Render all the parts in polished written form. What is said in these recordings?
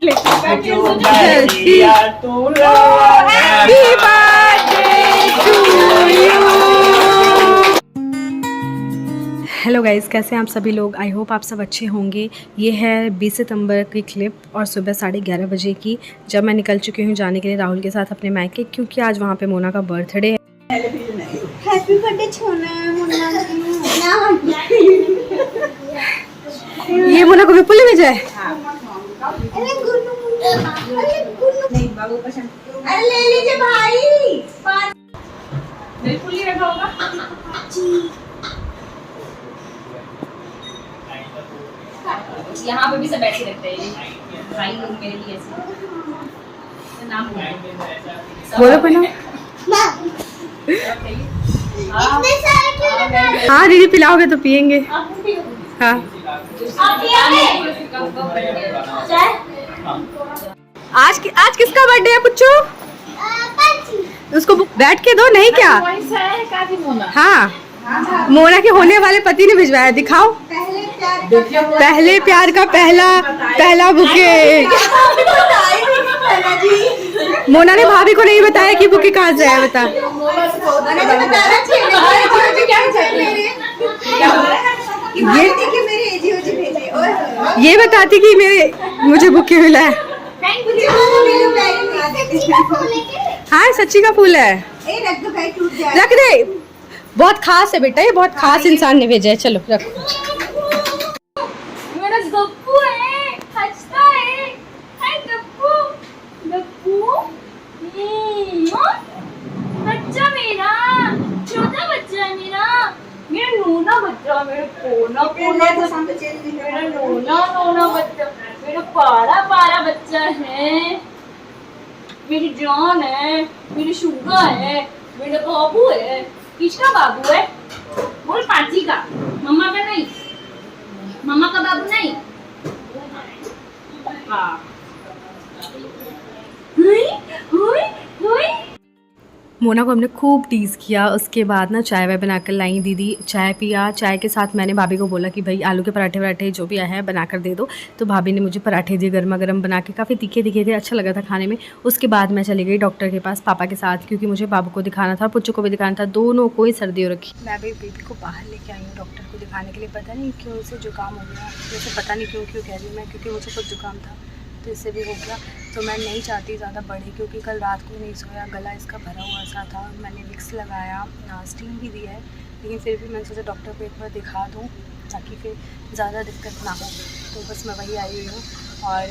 Hello guys, कैसे हैं आप सभी लोग। आई होप आप सब अच्छे होंगे। ये है 20 सितंबर की क्लिप और सुबह 11:30 बजे की, जब मैं निकल चुकी हूँ जाने के लिए राहुल के साथ अपने मायके, क्योंकि आज वहाँ पे मोना का बर्थडे है। हैप्पी बर्थडे छोना मुन्ना। ये मोना को भी पुल में जाए। अरे नहीं बाबू पसंद। अरे ले लीजिए भाई। बिल्कुल ही रखा होगा जी। यहाँ पे भी सब बैठे रहते हैं भाई लोग मेरे लिए ऐसे नाम बोलो कोई ना। हाँ दीदी, पिलाओगे तो पियेंगे। हाँ आज किसका बर्थडे है पुच्चू? उसको बैठ के दो नहीं क्या? हाँ, मोना के होने वाले पति ने भिजवाया। दिखाओ पहले प्यार का पहला बुके। मोना ने भाभी को नहीं बताया कि बुके कहाँ से है। बता ये बताती कि मुझे बुके मिला है। हाँ सच्ची का फूल है। रख दे, बहुत खास है बेटा, ये बहुत खास इंसान ने भेजा है। चलो रखो। मेरा गप्पू है, हंसता है। हाय गप्पू, गप्पू। बच्चा मेरा, छोटा बच्चा है मेरा नोना बच्चा, मेरा कोना मेरा नोना बच्चा, मेरा पारा बच्चा है। मेरी जान है, मेरी शुगा है, मेरा बाबू है। किसका बाबू है? बोल पाची का, मम्मा का नहीं, मम्मा का बाबू नहीं। हाँ मोना को हमने खूब टीज़ किया। उसके बाद ना चाय वाय बनाकर लाई दीदी, चाय पिया। चाय के साथ मैंने भाभी को बोला कि भाई आलू के पराठे वराठे जो भी है बनाकर दे दो। तो भाभी ने मुझे पराठे दिए गर्मा गर्म बना के, काफ़ी तीखे थे, अच्छा लगा था खाने में। उसके बाद मैं चली गई डॉक्टर के पास पापा के साथ, क्योंकि मुझे बाबू को दिखाना था, पुच्चू को भी दिखाना था, दोनों को ही सर्दी हो रखी। मैं भी बेबी को बाहर लेके आई हूँ डॉक्टर को दिखाने के लिए। पता नहीं क्यों उसे जुकाम हो गया, वैसे पता नहीं क्यों कह रही हूँ मैं, क्योंकि मुझे खुद जुकाम था तो इससे भी हो गया। तो मैं नहीं चाहती ज़्यादा बढ़े, क्योंकि कल रात को नहीं सोया, गला इसका भरा हुआ सा था। मैंने विक्स लगाया, स्टीम भी दिया है, लेकिन फिर भी मैंने सोचा डॉक्टर को एक बार दिखा दूँ ताकि फिर ज़्यादा दिक्कत ना हो। तो बस मैं वही आई हुई हूँ। और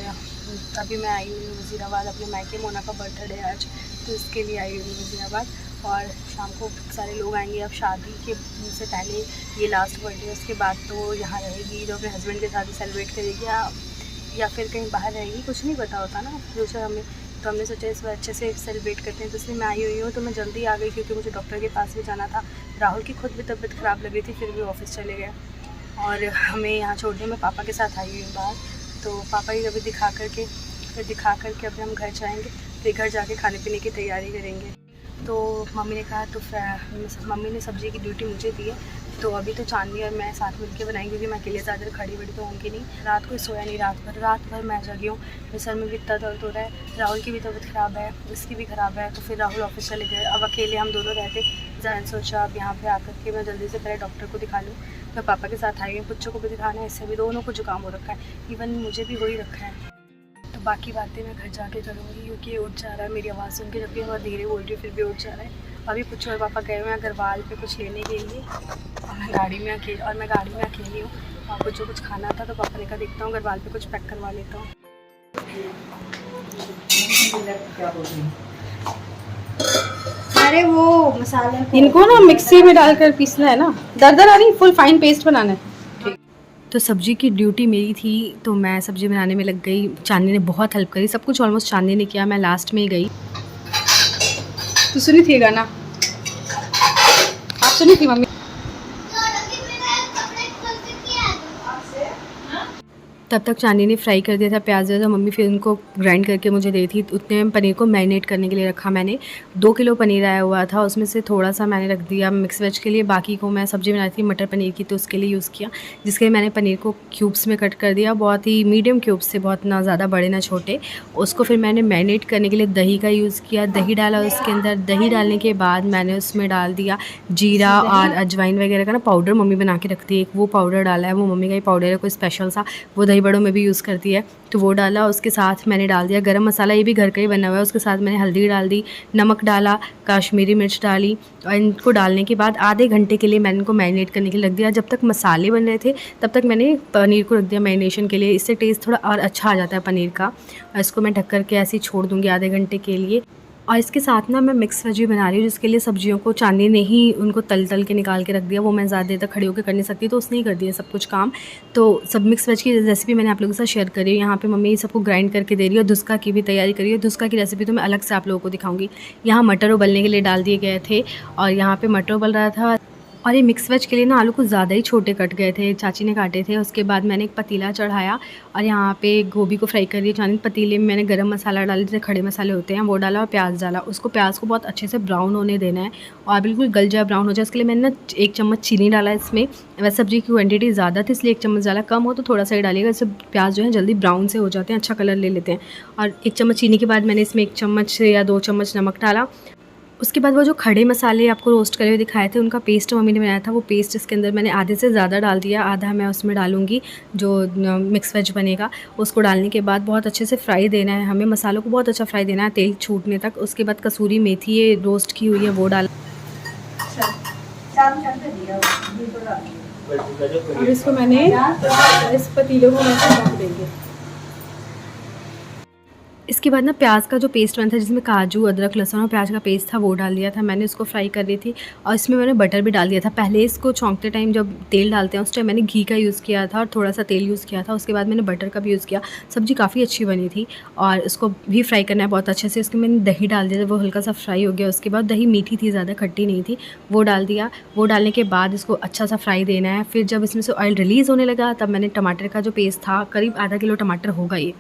अभी मैं आई हुई हूँ वज़ीराबाद अपने मायके। मोना का बर्थडे है आज, तो इसके लिए आई हुई हूँ वज़ीराबाद। और शाम को सारे लोग आएंगे। अब शादी के से पहले ये लास्ट बर्थडे, उसके बाद तो यहाँ रहेगी, जो अपने हस्बैंड के साथ ही सेलिब्रेट करेगी या फिर कहीं बाहर रहेगी, कुछ नहीं पता होता ना फ्यूचर हमें। तो हमने सोचा इस बार अच्छे से सेलिब्रेट करते हैं, तो इसलिए मैं आई हुई हूँ। तो मैं जल्दी आ गई क्योंकि मुझे डॉक्टर के पास भी जाना था। राहुल की खुद भी तबीयत ख़राब लग रही थी, फिर भी ऑफिस चले गए और हमें यहाँ छोड़ने में पापा के साथ आई हुई हूँ बाहर। तो पापा ही अभी दिखा करके अभी हम घर जाएँगे, फिर घर जाके खाने पीने की तैयारी करेंगे। तो मम्मी ने कहा, तो मम्मी ने सब्ज़ी की ड्यूटी मुझे दी है। तो अभी तो चांदनी और मैं साथ मिल के बनाएंगे, क्योंकि मैं अकेले ज़्यादा खड़ी बड़ी तो होंगी नहीं। रात को सोया नहीं, रात भर मैं जगी हूँ। मेरे सर में भी इतना दर्द हो रहा है। राहुल की भी तबीयत ख़राब है, इसकी भी ख़राब है। तो फिर राहुल ऑफिस चले गए, अब अकेले हम दोनों रहते। जैन सोचा अब यहाँ पे आकर के मैं जल्दी से पहले डॉक्टर को दिखा लूँ। मैं पापा के साथ आई हूँ, बच्चों को भी दिखाना है, इससे भी दोनों को जुकाम हो रखा है, इवन मुझे भी हो ही रखा है। तो बाकी बातें मैं घर जाके करूँगी, क्योंकि उठ जा रहा है मेरी आवाज़ सुन के, जबकि बहुत धीरे बोल रही हूँ फिर भी उठ जा रहा है। अभी पुच्चू और पापा गए हुए हैं गरवाल पे कुछ लेने के लिए, और मैं गाड़ी में अकेली हूँ। और पुच्चू कुछ खाना था, तो पापा ने कहा देखता हूँ गरवाल पे कुछ पैक करवा लेता हूँ। अरे वो मसाला इनको ना मिक्सी में डालकर पीसना है ना, दरदरा नहीं, फुल फाइन पेस्ट बनाना है। तो सब्जी की ड्यूटी मेरी थी, तो मैं सब्जी बनाने में लग गई। चांदनी ने बहुत हेल्प करी, सब कुछ ऑलमोस्ट चांदनी ने किया, मैं लास्ट में ही गई। तो सुनी थी गाना, आप सुनी थी मम्मी? तब तक चांदी ने फ्राई कर दिया था प्याज वगैरह, मम्मी फिर उनको ग्राइंड करके मुझे दी थी। उतने में पनीर को मैरिनेट करने के लिए रखा मैंने। 2 किलो पनीर आया हुआ था, उसमें से थोड़ा सा मैंने रख दिया मिक्स वेज के लिए, बाकी को मैं सब्ज़ी बनाई थी मटर पनीर की तो उसके लिए यूज़ किया, जिसके लिए मैंने पनीर को क्यूब्स में कट कर दिया, बहुत ही मीडियम क्यूब्स से, बहुत ना ज़्यादा बड़े ना छोटे। उसको फिर मैंने मैरिनेट करने के लिए दही का यूज़ किया, दही डाला उसके अंदर। दही डालने के बाद मैंने उसमें डाल दिया जीरा और अजवाइन वगैरह का ना पाउडर, मम्मी बना के रखती है एक, वो पाउडर डाला है, वो मम्मी का ही पाउडर है कोई स्पेशल सा, वो दही बड़ों में भी यूज़ करती है, तो वो डाला। उसके साथ मैंने डाल दिया गरम मसाला, ये भी घर का ही बना हुआ है। उसके साथ मैंने हल्दी डाल दी, नमक डाला, काश्मीरी मिर्च डाली, और इनको डालने के बाद आधे घंटे के लिए मैंने इनको मैरिनेट करने के लिए रख दिया। जब तक मसाले बन रहे थे तब तक मैंने पनीर को रख दिया मैरिनेशन के लिए, इससे टेस्ट थोड़ा और अच्छा आ जाता है पनीर का। और इसको मैं ढक करके ऐसे ही छोड़ दूँगी आधे घंटे के लिए। और इसके साथ ना मैं मिक्स वेज भी बना रही हूँ, जिसके लिए सब्जियों को चांदी ने ही उनको तल के निकाल के रख दिया, वो मैं ज़्यादा देर तक खड़ी होकर कर नहीं सकती, तो उसने ही कर दिया सब कुछ काम। तो सब मिक्स वेज की रेसिपी मैंने आप लोगों के साथ शेयर करी है। यहाँ पे मम्मी सबको ग्राइंड करके दे रही है, और धुस्का की भी तैयारी करी है। धुस्का की रेसिपी तो मैं अलग से आप लोगों को दिखाऊंगी। यहाँ मटर उबलने के लिए डाल दिए गए थे, और यहाँ पर मटर उबल रहा था। और ये मिक्स वेज के लिए ना आलू कुछ ज़्यादा ही छोटे कट गए थे, चाची ने काटे थे। उसके बाद मैंने एक पतीला चढ़ाया, और यहाँ पे गोभी को फ्राई कर दिया चांदी। पतीले में मैंने गरम मसाला डाला, जैसे खड़े मसाले होते हैं वो डाला, और प्याज डाला। उसको प्याज को बहुत अच्छे से ब्राउन होने देना है, और बिल्कुल गल जाए, ब्राउन हो जाए। इसके लिए मैंने ना 1 चम्मच चीनी डाला इसमें। वैसे सब्ज़ी की क्वान्टिटी ज़्यादा थी इसलिए 1 चम्मच डाला, कम हो तो थोड़ा सा ही डालिएगा, इससे प्याज जो है जल्दी ब्राउन से हो जाते हैं, अच्छा कलर ले लेते हैं। और 1 चम्मच चीनी के बाद मैंने इसमें 1 चम्मच या 2 चम्मच नमक डाला। उसके बाद वो जो खड़े मसाले आपको रोस्ट करे हुए दिखाए थे, उनका पेस्ट मम्मी ने बनाया था, वो पेस्ट इसके अंदर मैंने आधे से ज़्यादा डाल दिया, आधा मैं उसमें डालूँगी जो मिक्स वेज बनेगा। उसको डालने के बाद बहुत अच्छे से फ्राई देना है हमें, मसालों को बहुत अच्छा फ्राई देना है तेल छूटने तक। उसके बाद कसूरी मेथी ये रोस्ट की हुई है वो डाल, और इसको मैंने इस पतीले को मैं ढक देंगे। इसके बाद ना प्याज का जो पेस्ट बना था, जिसमें काजू, अदरक, लहसुन और प्याज का पेस्ट था, वो डाल दिया था मैंने। उसको फ्राई कर रही थी, और इसमें मैंने बटर भी डाल दिया था। पहले इसको छौंकते टाइम जब तेल डालते हैं उस टाइम मैंने घी का यूज़ किया था, और थोड़ा सा तेल यूज़ किया था। उसके बाद मैंने बटर का भी यूज़ किया। सब्ज़ी काफ़ी अच्छी बनी थी, और इसको भी फ्राई करना है बहुत अच्छे से। उसके मैंने दही डाल दिया, वो हल्का सा फ्राई हो गया। उसके बाद दही मीठी थी, ज़्यादा खट्टी नहीं थी, वो डाल दिया। वो डालने के बाद इसको अच्छा सा फ्राई देना है। फिर जब इसमें से ऑयल रिलीज़ होने लगा, तब मैंने टमाटर का जो पेस्ट था, करीब आधा किलो टमाटर होगा ये,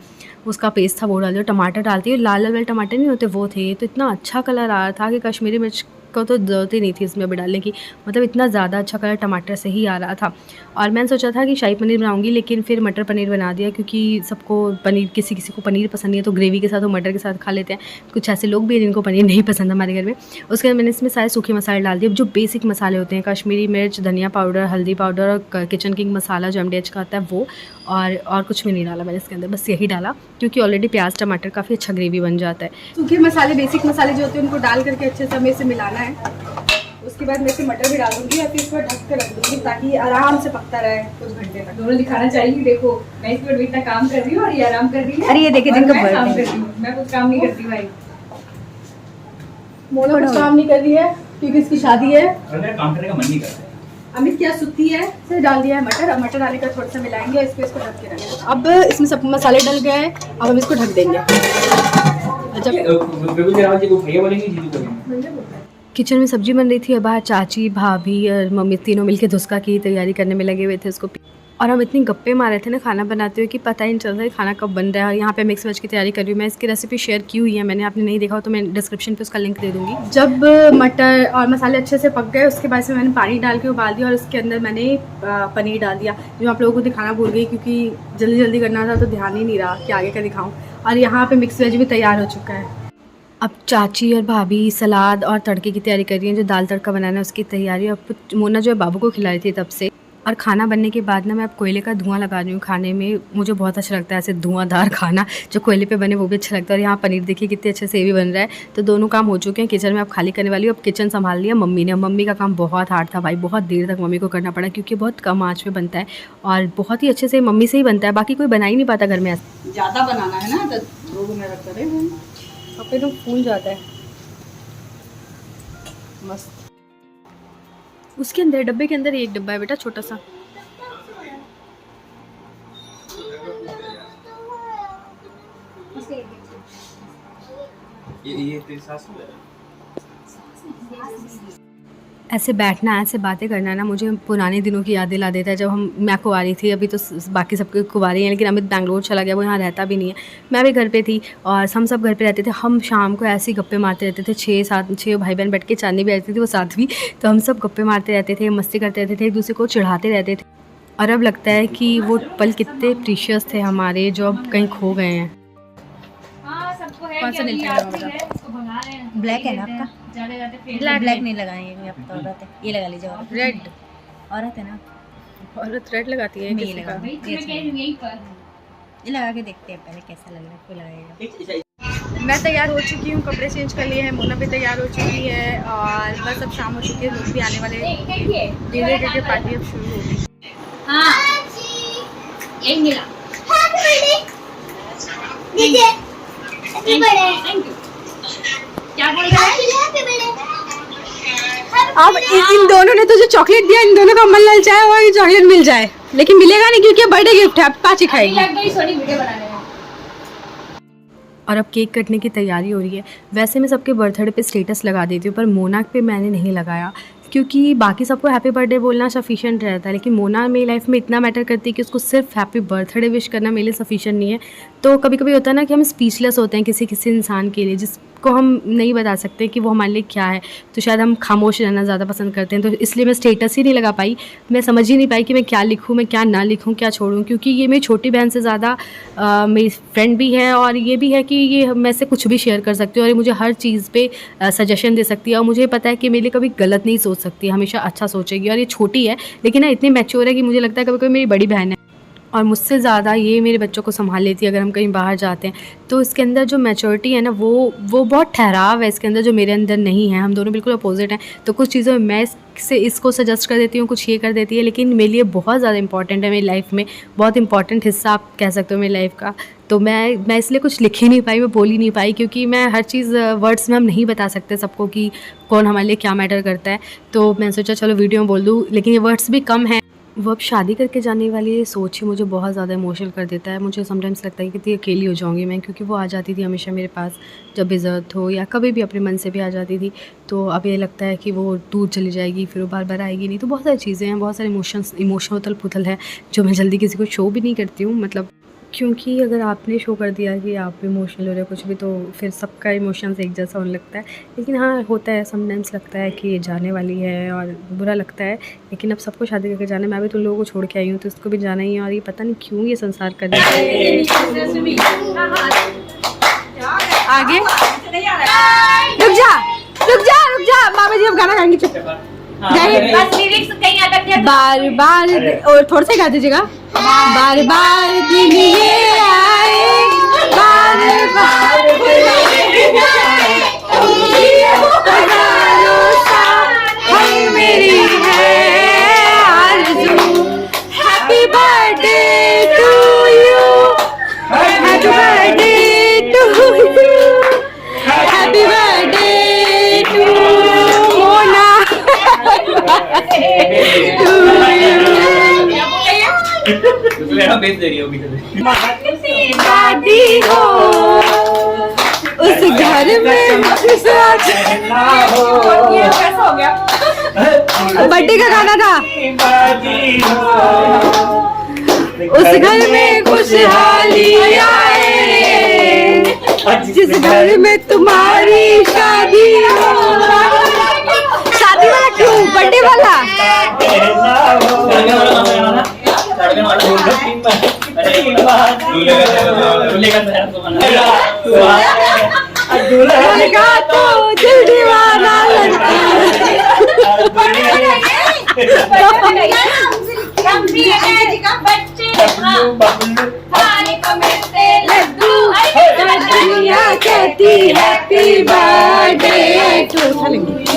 उसका पेस्ट था, वो डाल दिया। टमाटर डालती है, लाल लाल टमाटर नहीं होते वो थे, तो इतना अच्छा कलर आ रहा था कि कश्मीरी मिर्च को तो ज़रूरत ही नहीं थी इसमें भी डालने की, मतलब इतना ज़्यादा अच्छा कलर टमाटर से ही आ रहा था। और मैंने सोचा था कि शाही पनीर बनाऊंगी, लेकिन फिर मटर पनीर बना दिया, क्योंकि सबको पनीर, किसी किसी को पनीर पसंद नहीं है तो ग्रेवी के साथ वो मटर के साथ खा लेते हैं। कुछ ऐसे लोग भी हैं जिनको पनीर नहीं पसंद हमारे घर में। उसके बाद मैंने इसमें सारे सूखे मसाले डाल दिए, जो बेसिक मसाले होते हैं, कश्मीरी मिर्च, धनिया पाउडर, हल्दी पाउडर, और किचन किंग मसाला जो MDH का आता है वो, और कुछ भी नहीं डाला मैंने इसके अंदर, बस यही डाला, क्योंकि ऑलरेडी प्याज टमाटर काफ़ी अच्छा ग्रेवी बन जाता है। सूखे मसाले, बेसिक मसाले जो होते हैं उनको डाल करके अच्छे से हमें इसे मिलाना है। उसके बाद मैं इसे मटर भी डाल दूंगी, और फिर इसको ढक कर रख दूंगी ताकि ये आराम से पकता रहे कुछ घंटे तक। दोनों दिखाना चाहिए, देखो मैं इस पर इतना काम कर रही हूँ और ये आराम कर रही है। अरे ये देखिए और जिनका मैं काम बर्थडे कर रही हूँ, मैं कुछ काम नहीं करती भाई। मोना कुछ काम नहीं कर रही है क्योंकि इसकी शादी है। काम करने का मन नहीं करता। अमित क्या सुती है, इसे डाल दिया है मटर। अब मटर डालने का थोड़ा सा मिलाएंगे, इसको ढक के रखेंगे। अब इसमें सब मसाले डल गए हैं, अब हम इसको ढक देंगे। किचन में सब्जी बन रही थी, और बाहर चाची, भाभी और मम्मी तीनों मिलके धुस्का की तैयारी करने में लगे हुए थे उसको। और हम इतनी गप्पे मारे थे ना खाना बनाते हुए कि पता ही नहीं चल रहा है खाना कब बन रहा है। और यहाँ पे मिक्स वेज की तैयारी कर रही हूँ मैं, इसकी रेसिपी शेयर की हुई है मैंने, आपने नहीं देखा हो तो मैं डिस्क्रिप्शन पे उसका लिंक दे दूँगी। जब मटर और मसाले अच्छे से पक गए, उसके बाद से मैंने पानी डाल के उबाल दिया, और उसके अंदर मैंने पनीर डाल दिया, जो आप लोगों को दिखाना भूल गई क्योंकि जल्दी जल्दी करना था तो ध्यान ही नहीं रहा कि आगे का दिखाऊँ। और यहाँ पर मिक्स वेज भी तैयार हो चुका है। अब चाची और भाभी सलाद और तड़के की तैयारी कर रही हैं, जो दाल तड़का बनाना है उसकी तैयारी। अब मोना जो है बाबू को खिला रही थी तब से। और खाना बनने के बाद ना मैं अब कोयले का धुआं लगा रही हूँ खाने में, मुझे बहुत अच्छा लगता है ऐसे धुआंधार खाना, जो कोयले पे बने वो भी अच्छा लगता है। और यहाँ पनीर देखिए कितने अच्छे से भी बन रहा है। तो दोनों काम हो चुके हैं, किचन में अब खाली करने वाली हूँ। अब किचन संभाल लिया मम्मी ने। मम्मी का काम बहुत हार्ड था भाई, बहुत देर तक मम्मी को करना पड़ा, क्योंकि बहुत कम आँच पे बनता है, और बहुत ही अच्छे से मम्मी से ही बनता है, बाकी कोई बना ही नहीं पाता घर में। ज़्यादा बनाना है ना तो 2 मिनट करें, और फिर तो फूल जाता है मस्त। उसके अंदर डब्बे के अंदर एक डब्बा है बेटा, छोटा सा। ये तेरी सास है? ऐसे बैठना, ऐसे बातें करना ना मुझे पुराने दिनों की याद दिला देता है, जब मैं कुंवारी थी। अभी तो बाकी सबके कुंवारी हैं, लेकिन अमित बैंगलोर चला गया, वो यहाँ रहता भी नहीं है। मैं भी घर पे थी और हम सब घर पे रहते थे। हम शाम को ऐसे ही गप्पे मारते रहते थे, 6 भाई बहन बैठ के, चांदनी भी रहती थी, वो 7वीं। तो हम सब गप्पे मारते रहते थे, मस्ती करते रहते थे, एक दूसरे को चिढ़ाते रहते थे। और अब लगता है कि वो पल कितने प्रीशियस थे हमारे, जो अब कहीं खो गए हैं। हाँ, सबको है कौन कि सा अभी नील याद कलर है, उसको भगा रहे हैं। ब्लैक है ना आपका? जाते जाते फेल ब्लैक नहीं लगाएंगे, अब तो औरत है, ये लगा लीजिए। रेड औरत है ना, औरत रेड लगाती है, मैं ये किसी का? लगा भाई तुम्हें कह रही हूँ यहीं पर। ये लगा के देखते हैं पहले कैसा लग रहा है, कोई लगाएगा। मैं तैयार हो चुकी हूँ, कपड़े चेंज कर लिए हैं, मोना भी तैयार हो चुकी है और बस अब शाम हो चुकी है, लोग भी आने वाले हैं। देखिए धीरे धीरे पार्टी अब शुरू होगी। हाँ यही मिला। Thank you. क्या बोल रहा है? अब इन दोनों ने तुझे चॉकलेट दिया, इन दोनों का मन ललचाया हुआ कि चॉकलेट मिल जाए, लेकिन मिलेगा नहीं क्योंकि बर्थडे गिफ्ट है, अब पाची खाएगी। लग गई सोनी वीडियो बनाने में। और अब केक कटने की तैयारी हो रही है। वैसे मैं सबके बर्थडे पे स्टेटस लगा देती हूँ, पर मोना पे मैंने नहीं लगाया, क्योंकि बाकी सबको हैप्पी बर्थडे बोलना सफिशिएंट रहता है, लेकिन मोना मेरी लाइफ में इतना मैटर करती है कि उसको सिर्फ हैप्पी बर्थडे विश करना मेरे लिए सफिशिएंट नहीं है। तो कभी कभी होता है ना कि हम स्पीचलेस होते हैं किसी किसी इंसान के लिए, जिसको हम नहीं बता सकते कि वो हमारे लिए क्या है, तो शायद हम खामोश रहना ज़्यादा पसंद करते हैं। तो इसलिए मैं स्टेटस ही नहीं लगा पाई, मैं समझ ही नहीं पाई कि मैं क्या लिखूँ, मैं क्या ना लिखूँ, क्या छोड़ूँ, क्योंकि ये मेरी छोटी बहन से ज़्यादा मेरी फ्रेंड भी है, और ये भी है कि ये मैं से कुछ भी शेयर कर सकती हूँ और ये मुझे हर चीज़ पे सजेशन दे सकती है, और मुझे पता है कि मेरे लिए कभी गलत नहीं सोच सकती, हमेशा अच्छा सोचेगी। और ये छोटी है लेकिन ना इतनी मैच्योर है कि मुझे लगता है कभी कभी मेरी बड़ी बहन है, और मुझसे ज़्यादा ये मेरे बच्चों को संभाल लेती है अगर हम कहीं बाहर जाते हैं। तो इसके अंदर जो मैच्योरिटी है ना, वो बहुत ठहराव है इसके अंदर, जो मेरे अंदर नहीं है। हम दोनों बिल्कुल अपोजिट हैं। तो कुछ चीज़ों में मैं से इसको सजेस्ट कर देती हूँ, कुछ ये कर देती है, लेकिन मेरे लिए बहुत ज़्यादा इंपॉर्टेंट है, मेरी लाइफ में बहुत इंपॉर्टेंट हिस्सा आप कह सकते हो मेरी लाइफ का। तो मैं इसलिए कुछ लिख ही नहीं पाई, मैं बोल ही नहीं पाई, क्योंकि मैं हर चीज़ वर्ड्स में हम नहीं बता सकते सबको कि कौन हमारे लिए क्या मैटर करता है। तो मैं सोचा चलो वीडियो में बोल दूँ, लेकिन ये वर्ड्स भी कम हैं। वो अब शादी करके जाने वाली ये सोच ही मुझे बहुत ज़्यादा इमोशनल कर देता है। मुझे समटाइम्स लगता है कि कितनी अकेली हो जाऊंगी मैं, क्योंकि वो आ जाती थी हमेशा मेरे पास जब भी ज़रूरत हो, या कभी भी अपने मन से भी आ जाती थी। तो अब ये लगता है कि वो दूर चली जाएगी, फिर वो बार बार आएगी नहीं। तो बहुत सारी चीज़ें हैं, बहुत सारे इमोशनल उथल पुथल है, जो मैं जल्दी किसी को शो भी नहीं करती हूँ। मतलब क्योंकि अगर आपने शो कर दिया कि आप इमोशनल हो रहे हो कुछ भी, तो फिर सबका इमोशंस एक जैसा होने लगता है। लेकिन हाँ, होता है समटाइम्स, लगता है कि ये जाने वाली है और बुरा लगता है, लेकिन अब सबको शादी करके जाना है। मैं भी तो लोगों को छोड़ के आई हूँ, तो उसको भी जाना ही है, और ये पता नहीं क्यों ये संसार कर रहा है। आगे रुक जा बाबा जी, अब गाना गाएंगे, चुप बस लिरिक्स कहीं अटक गया। बार बार, और थोड़ा सा गा दीजिएगा। बार बार दिन ये आए, बार बार हजारों साल मेरी है आरज़ू। Happy birthday to you, happy birthday to you, happy birthday to Mona, शादी हो उस घर में, बर्थडे का गाना था, उस घर में खुशहाली आए, जिस घर में तुम्हारी शादी हो। शादी वाला क्यों, बर्थडे वाला? लड़का तो दिल दीवाना लगता है। दुनिया कहती हैप्पी बर्थडे टू,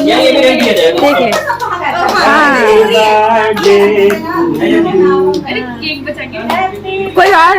देख ले। कोई और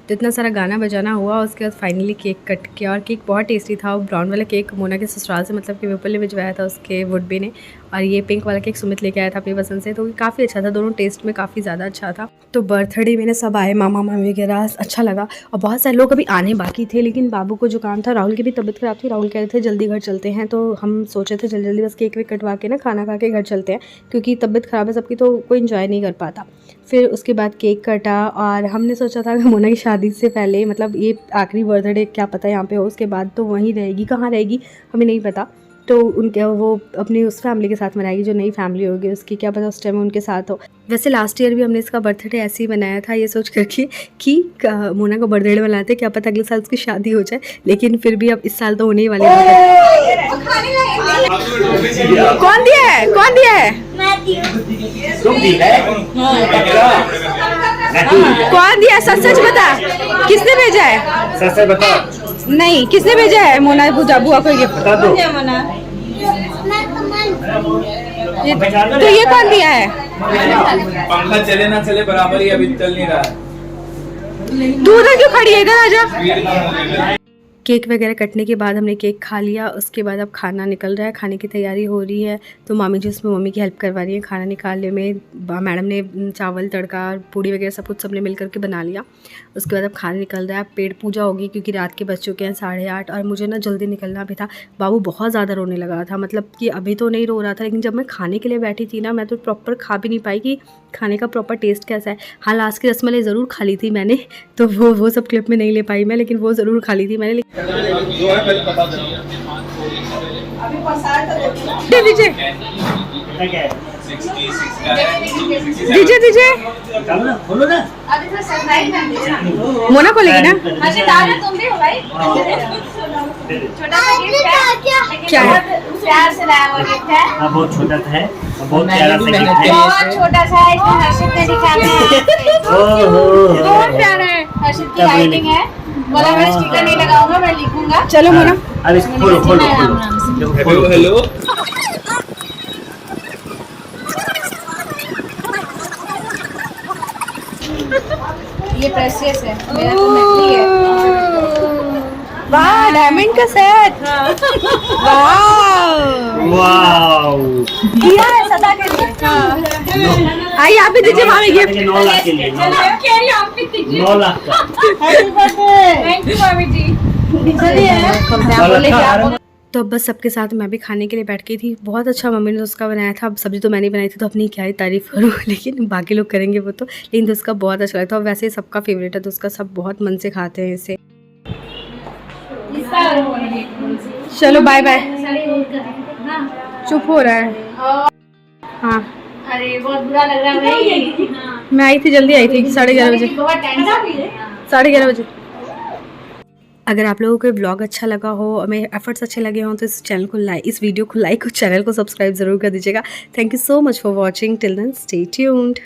तो इतना सारा गाना बजाना हुआ, उसके बाद फाइनली केक कट किया, और केक बहुत टेस्टी था। वो ब्राउन वाला केक मोना के ससुराल से, मतलब कि विपुल ने भिजवाया था उसके वुड बी ने, और ये पिंक वाला केक सुमित लेके आया था अपनी पसंद से, तो काफ़ी अच्छा था, दोनों टेस्ट में काफ़ी ज़्यादा अच्छा था। तो बर्थडे में सब आए, मामा मामी वगैरह, अच्छा लगा। और बहुत सारे लोग अभी आने बाकी थे, लेकिन बाबू को जो काम था, राहुल की भी तबीयत ख़राब थी, राहुल कह रहे थे जल्दी घर चलते हैं, तो हम सोचे थे जल्दी जल्दी बस केक वेक कटवा के ना खाना खा के घर चलते हैं, क्योंकि तबीयत ख़राब है सबकी, तो कोई इन्जॉय नहीं कर पाता। फिर उसके बाद केक कटा और हमने सोचा था कि मोना की शादी से पहले, मतलब ये आखिरी बर्थडे क्या पता यहाँ पे हो, उसके बाद तो वहीं रहेगी, कहाँ रहेगी हमें नहीं पता। तो उनके वो अपनी उस फैमिली के साथ मनाएगी जो नई फैमिली होगी उसकी, क्या पता उस टाइम उनके साथ हो। वैसे लास्ट ईयर भी हमने इसका बर्थडे ऐसे ही बनाया था, ये सोच करके कि मोना का बर्थडे बनाते, क्या पता अगले साल उसकी शादी हो जाए, लेकिन फिर भी अब इस साल तो होने ही वाली है। कौन दिया है, कौन दिया है, कौन दिया, सच सच बता, किसने भेजा है, सच सच बता। नहीं किसने भेजा है, मोना बुआ को गिफ्ट बता दो। तो ये कौन दिया है, पंखा चले ना चले बराबर ही अभी चल नहीं रहा है। तू उधर क्यों खड़ी है, इधर आजा। केक वगैरह कटने के बाद हमने केक खा लिया, उसके बाद अब खाना निकल रहा है, खाने की तैयारी हो रही है। तो मामी जी उसमें मम्मी की हेल्प करवा रही है खाना निकालने में। मैडम ने चावल तड़का पूड़ी वगैरह सब कुछ सबने मिल करके बना लिया। उसके बाद अब खाना निकल रहा है, पेट पूजा होगी क्योंकि रात के बज चुके हैं 8:30 और मुझे ना जल्दी निकलना भी था। बाबू बहुत ज़्यादा रोने लगा था, मतलब कि अभी तो नहीं रो रहा था, लेकिन जब मैं खाने के लिए बैठी थी ना, मैं तो प्रॉपर खा भी नहीं पाई कि खाने का प्रॉपर टेस्ट कैसा है। हाँ, लास्ट की रसमलाई ज़रूर खा ली थी मैंने, तो वो सब क्लिप में नहीं ले पाई मैं, लेकिन वो ज़रूर खा ली थी मैंने। दीजिए दीजिए दीजिए, खोलो ना। मोना को लेगी ना, तुम भी हो भाई, छोटा सा गिफ्ट है, क्या है? प्यार से लाया हुआ गिफ्ट है, हाँ, बहुत छोटा सा है, बहुत प्यारा सा गिफ्ट है। बहुत छोटा सा है, इसमें हर्षित ने लिखा है, बहुत प्यारा है, हर्षित की राइटिंग है। बोला मैं स्टिकर नहीं लगाऊंगा, मैं लिखूंगा। चलो मोना, अब इसको खोलो खोलो खोलो। Hello hello. ये प्रेशियस है, मेरा तो नकली है। वाह डायमंड का सेट, वाह वाव। दिया है सदा के लिए। आइए आप भी दीजिए मामी गिफ्ट। 9 लाख के लिए, 9 लाख। कैरी आप भी दीजिए। 9 लाख का। थैंक यू मामी जी। चलिए तो अब बस सबके साथ मैं भी खाने के लिए बैठ गई थी। बहुत अच्छा मम्मी ने उसका बनाया था। अब सब्जी तो मैंने बनाई थी तो अपनी क्या ही तारीफ़ करूँ, लेकिन बाकी लोग करेंगे वो तो, लेकिन तो उसका बहुत अच्छा लगता है। और वैसे सबका फेवरेट है तो उसका सब बहुत मन से खाते हैं इसे। चलो बाय बाय, चुप हो रहा है। हाँ अरे बहुत बुरा लग रहा है भाई। मैं आई थी, जल्दी आई थी, 11:30 बजे, बहुत टेंशन भी है। 11:30 बजे। अगर आप लोगों को व्लॉग अच्छा लगा हो और मेरे एफर्ट्स अच्छे लगे हों तो इस चैनल को लाइक, इस वीडियो को लाइक और चैनल को सब्सक्राइब ज़रूर कर दीजिएगा। Thank you so much for watching, till then stay tuned.